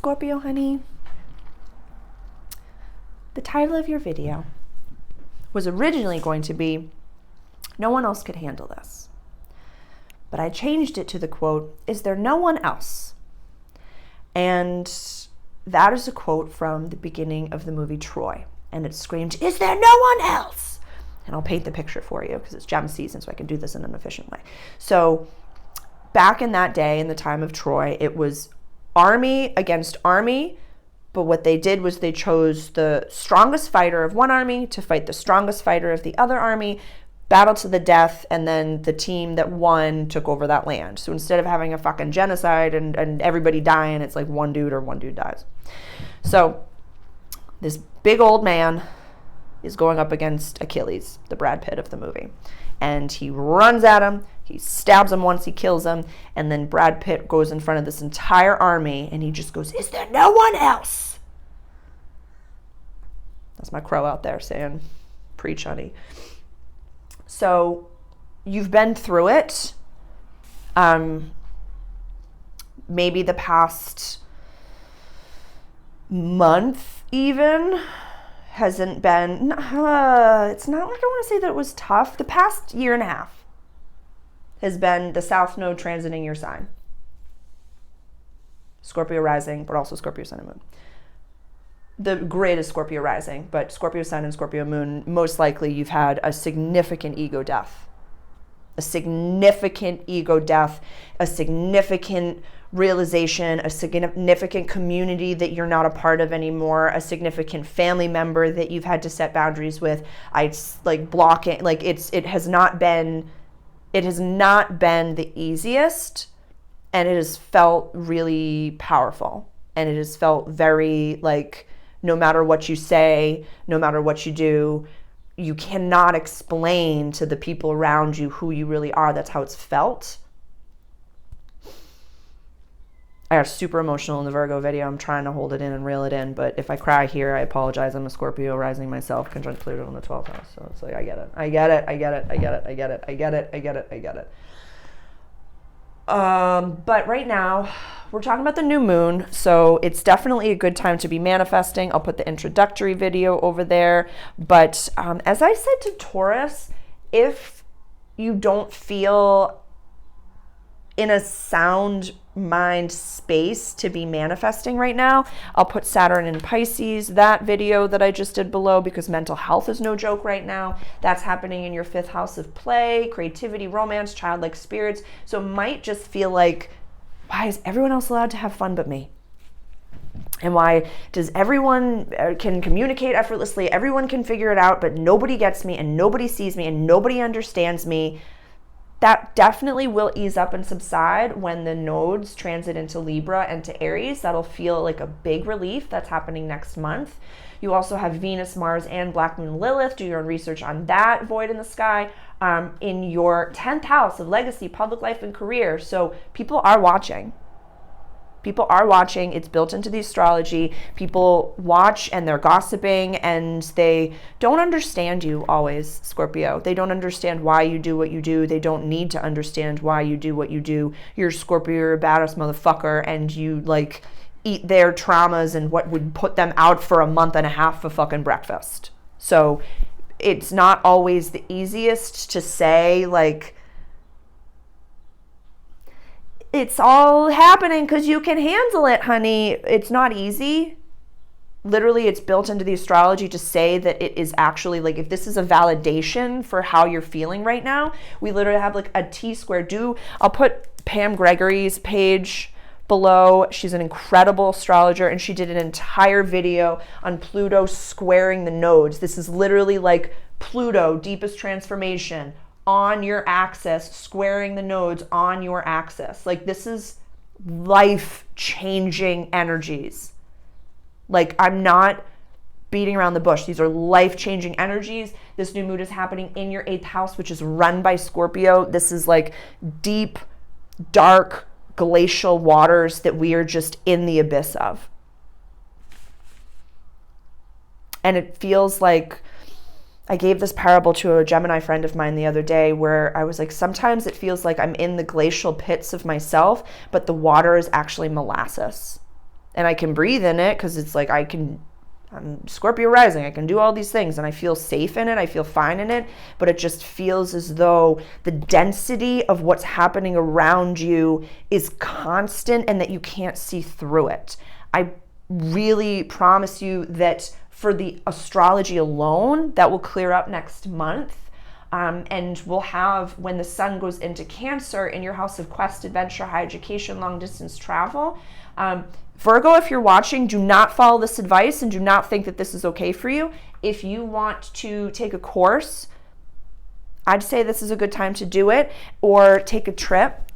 Scorpio, honey, the title of your video was originally going to be, "No one else could handle this." But I changed it to the quote, "Is there no one else?" And that is a quote from the beginning of the movie Troy. And it screamed, "Is there no one else?" And I'll paint the picture for you because it's gem season, so I can do this in an efficient way. So back in that day, in the time of Troy, it was army against army. But what they did was they chose the strongest fighter of one army to fight the strongest fighter of the other army, battle to the death, and then the team that won took over that land. So instead of having a fucking genocide and everybody dying, it's like one dude dies. So this big old man is going up against Achilles, the Brad Pitt of the movie. And he runs at him, he stabs him once, he kills him, and then Brad Pitt goes in front of this entire army and he just goes, "Is there no one else?" That's my crow out there saying, "Preach, honey." So you've been through it. Maybe the past month even hasn't been, it's not like I want to say that it was tough. The past year and a half has been the South Node transiting your sign. Scorpio rising, but also Scorpio sun and moon. The grid is Scorpio rising, but Scorpio sun and Scorpio moon, most likely you've had a significant ego death. A significant ego death, a significant realization, a significant community that you're not a part of anymore, a significant family member that you've had to set boundaries with. Blocking, it has not been the easiest, and it has felt really powerful, and it has felt very like, no matter what you say, no matter what you do, you cannot explain to the people around you who you really are. That's how it's felt. I got super emotional in the Virgo video. I'm trying to hold it in and reel it in, but if I cry here, I apologize. I'm a Scorpio rising myself, conjunct Pluto in the 12th house. So it's like, I get it. But right now, we're talking about the new moon, so it's definitely a good time to be manifesting. I'll put the introductory video over there. But as I said to Taurus, if you don't feel in a sound mind space to be manifesting right now, I'll put Saturn in Pisces, that video that I just did below, because mental health is no joke right now. That's happening in your 5th house of play, creativity, romance, childlike spirits. So it might just feel like, why is everyone else allowed to have fun but me? And why does everyone can communicate effortlessly, everyone can figure it out, but nobody gets me and nobody sees me and nobody understands me? That definitely will ease up and subside when the nodes transit into Libra and to Aries. That'll feel like a big relief. That's happening next month. You also have Venus, Mars, and Black Moon Lilith. Do your own research on that void in the sky in your 10th house of legacy, public life, and career. So people are watching. People are watching. It's built into the astrology. People watch and they're gossiping and they don't understand you always, Scorpio. They don't understand why you do what you do. They don't need to understand why you do what you do. You're Scorpio, you're a badass motherfucker, and you like eat their traumas and what would put them out for a month and a half for fucking breakfast. So it's not always the easiest to say, like, it's all happening because you can handle it, honey. It's not easy. Literally, it's built into the astrology to say that it is actually, like, if this is a validation for how you're feeling right now, we literally have like a T-square. I'll put Pam Gregory's page below. She's an incredible astrologer, and she did an entire video on Pluto squaring the nodes. This is literally like Pluto, deepest transformation, on your axis, squaring the nodes on your axis. Like, this is life-changing energies. Like, I'm not beating around the bush. These are life-changing energies. This new moon is happening in your 8th house, which is run by Scorpio. This is like deep, dark, glacial waters that we are just in the abyss of. And it feels like, I gave this parable to a Gemini friend of mine the other day where I was like, sometimes it feels like I'm in the glacial pits of myself, but the water is actually molasses. and I can breathe in it because it's like I'm Scorpio rising. I can do all these things and I feel safe in it. I feel fine in it, but it just feels as though the density of what's happening around you is constant and that you can't see through it. I really promise you that for the astrology alone, that will clear up next month. And we'll have, when the sun goes into Cancer in your house of quest, adventure, high education, long distance travel, Virgo, if you're watching, do not follow this advice and do not think that this is okay for you. If you want to take a course, I'd say this is a good time to do it, or take a trip,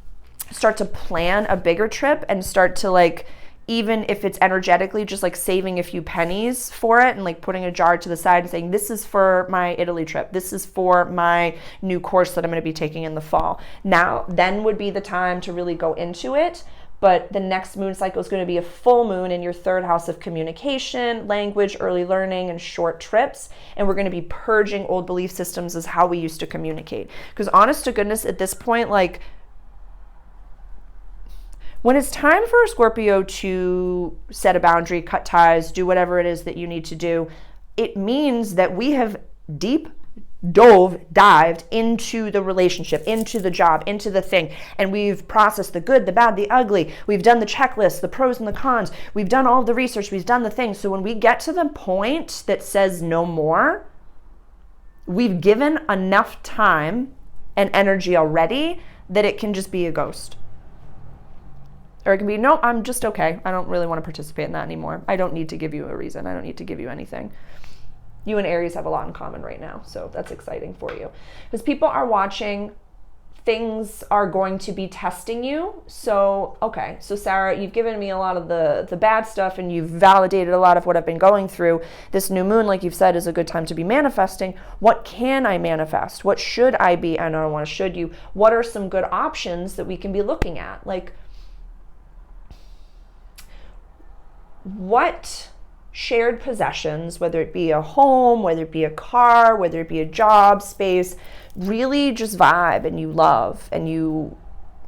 start to plan a bigger trip and start to like, even if it's energetically just like saving a few pennies for it and like putting a jar to the side and saying, this is for my Italy trip. This is for my new course that I'm going to be taking in the fall. Now, then would be the time to really go into it. But the next moon cycle is going to be a full moon in your third house of communication, language, early learning, and short trips. And we're going to be purging old belief systems as how we used to communicate. Because honest to goodness, at this point, like, when it's time for a Scorpio to set a boundary, cut ties, do whatever it is that you need to do, it means that we have dived into the relationship, into the job, into the thing, and we've processed the good, the bad, the ugly. We've done the checklist, the pros and the cons. We've done all of the research. We've done the things. So when we get to the point that says no more, we've given enough time and energy already that it can just be a ghost. Or it can be, no, I'm just okay. I don't really want to participate in that anymore. I don't need to give you a reason. I don't need to give you anything. You and Aries have a lot in common right now, so that's exciting for you. Because people are watching, things are going to be testing you. So, okay, so Sarah, you've given me a lot of the bad stuff and you've validated a lot of what I've been going through. This new moon, like you've said, is a good time to be manifesting. What can I manifest? What should I be? I don't want to should you. What are some good options that we can be looking at? Like, what shared possessions, whether it be a home, whether it be a car, whether it be a job space, really just vibe and you love and you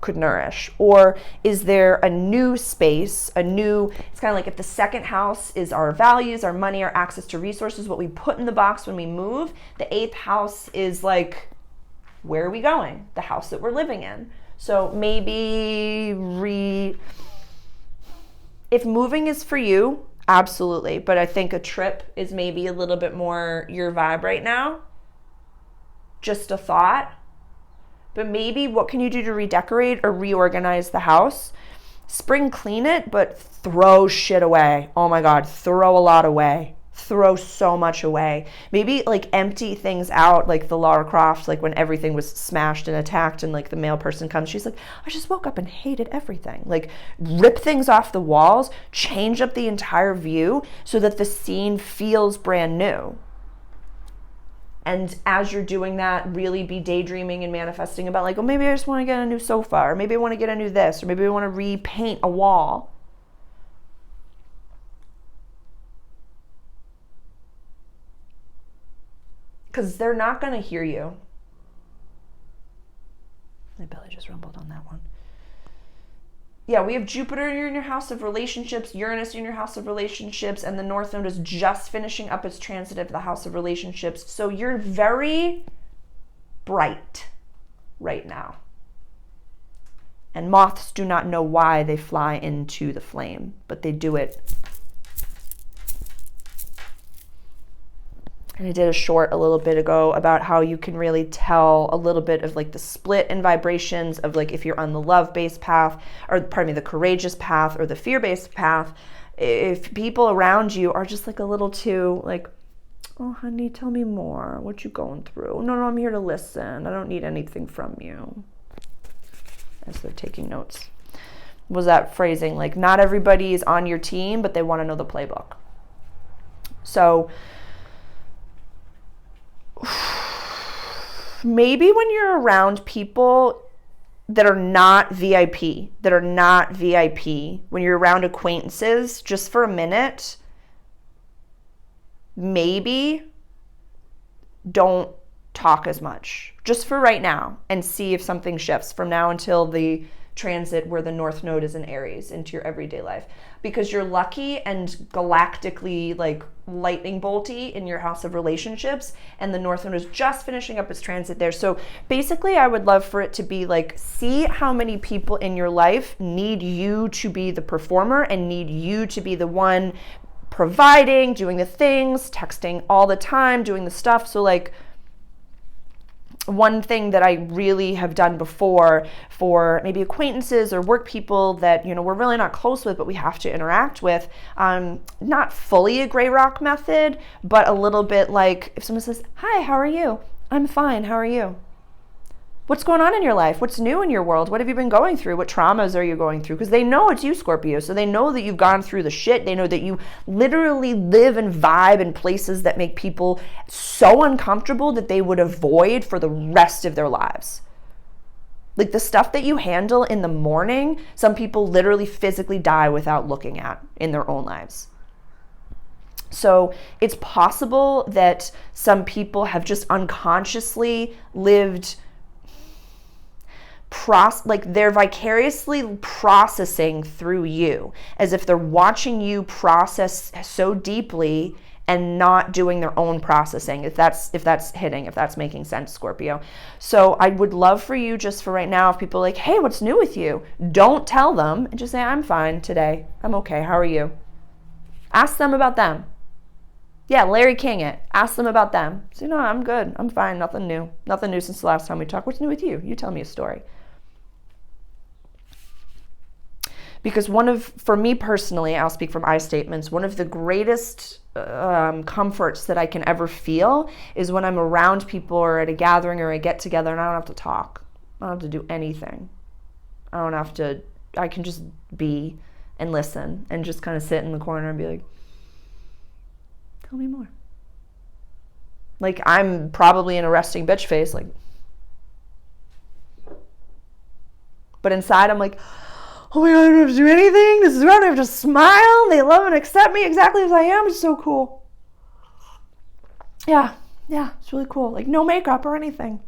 could nourish? Or is there a new space, it's kind of like if the second house is our values, our money, our access to resources, what we put in the box when we move, the eighth house is like, where are we going? The house that we're living in. So maybe if moving is for you, absolutely. But I think a trip is maybe a little bit more your vibe right now. Just a thought. But maybe what can you do to redecorate or reorganize the house? Spring clean it, but throw shit away. Oh my God, throw a lot away. Throw so much away. Maybe like empty things out, like the Lara Croft, like when everything was smashed and attacked and like the male person comes, she's like, I just woke up and hated everything. Like rip things off the walls, change up the entire view so that the scene feels brand new. And as you're doing that, really be daydreaming and manifesting about like, oh, maybe I just want to get a new sofa, or maybe I want to get a new this, or maybe I want to repaint a wall. Because they're not going to hear you. My belly just rumbled on that one. Yeah, we have Jupiter in your house of relationships, Uranus in your house of relationships, and the North Node is just finishing up its transit of the house of relationships. So you're very bright right now. And moths do not know why they fly into the flame, but they do it. And I did a short a little bit ago about how you can really tell a little bit of like the split in vibrations of like if you're on the love-based path, or pardon me, the courageous path or the fear-based path. If people around you are just like a little too like, oh honey, tell me more. What you going through? No, I'm here to listen. I don't need anything from you. As they're taking notes. Was that phrasing? Like not everybody is on your team, but they want to know the playbook. So maybe when you're around people that are not VIP, when you're around acquaintances, just for a minute, maybe don't talk as much, just for right now, and see if something shifts from now until the transit where the North Node is in Aries into your everyday life, because you're lucky and galactically like lightning bolty in your house of relationships, and the North Node is just finishing up its transit there. So basically I would love for it to be like, see how many people in your life need you to be the performer and need you to be the one providing, doing the things, texting all the time, doing the stuff. So like, one thing that I really have done before for maybe acquaintances or work people that, you know, we're really not close with, but we have to interact with, not fully a gray rock method, but a little bit like if someone says, hi, how are you? I'm fine. How are you? What's going on in your life? What's new in your world? What have you been going through? What traumas are you going through? Because they know it's you, Scorpio. So they know that you've gone through the shit. They know that you literally live and vibe in places that make people so uncomfortable that they would avoid for the rest of their lives. Like the stuff that you handle in the morning, some people literally physically die without looking at in their own lives. So it's possible that some people have just unconsciously lived like they're vicariously processing through you, as if they're watching you process so deeply and not doing their own processing, if that's making sense, Scorpio. So I would love for you, just for right now, if people are like, hey, what's new with you? Don't tell them, and just say, I'm fine today. I'm okay. How are you? Ask them about them. Yeah, Larry King it. Ask them about them. Say, no, I'm good. I'm fine. Nothing new. Nothing new since the last time we talked. What's new with you? You tell me a story. Because for me personally, I'll speak from I statements, one of the greatest comforts that I can ever feel is when I'm around people or at a gathering or a get together and I don't have to talk. I don't have to do anything. I can just be and listen and just kind of sit in the corner and be like, tell me more. Like I'm probably in a resting bitch face, like, but inside I'm like, oh my God, I don't have to do anything. This is where I don't have to smile. They love and accept me exactly as I am. It's so cool. Yeah, it's really cool. Like no makeup or anything.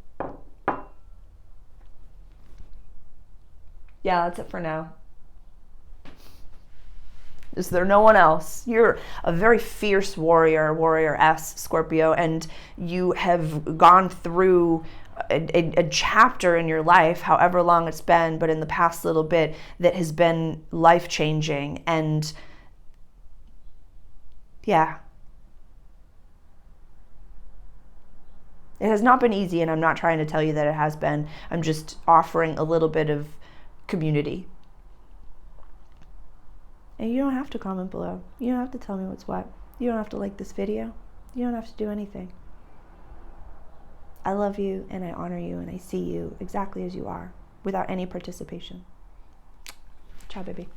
Yeah, that's it for now. Is there no one else? You're a very fierce warrior-S, Scorpio, and you have gone through a chapter in your life, however long it's been, but in the past little bit, that has been life-changing. And yeah, it has not been easy, and I'm not trying to tell you that it has been. I'm just offering a little bit of community. And you don't have to comment below. You don't have to tell me what's what. You don't have to like this video. You don't have to do anything. I love you and I honor you and I see you exactly as you are without any participation. Ciao, baby.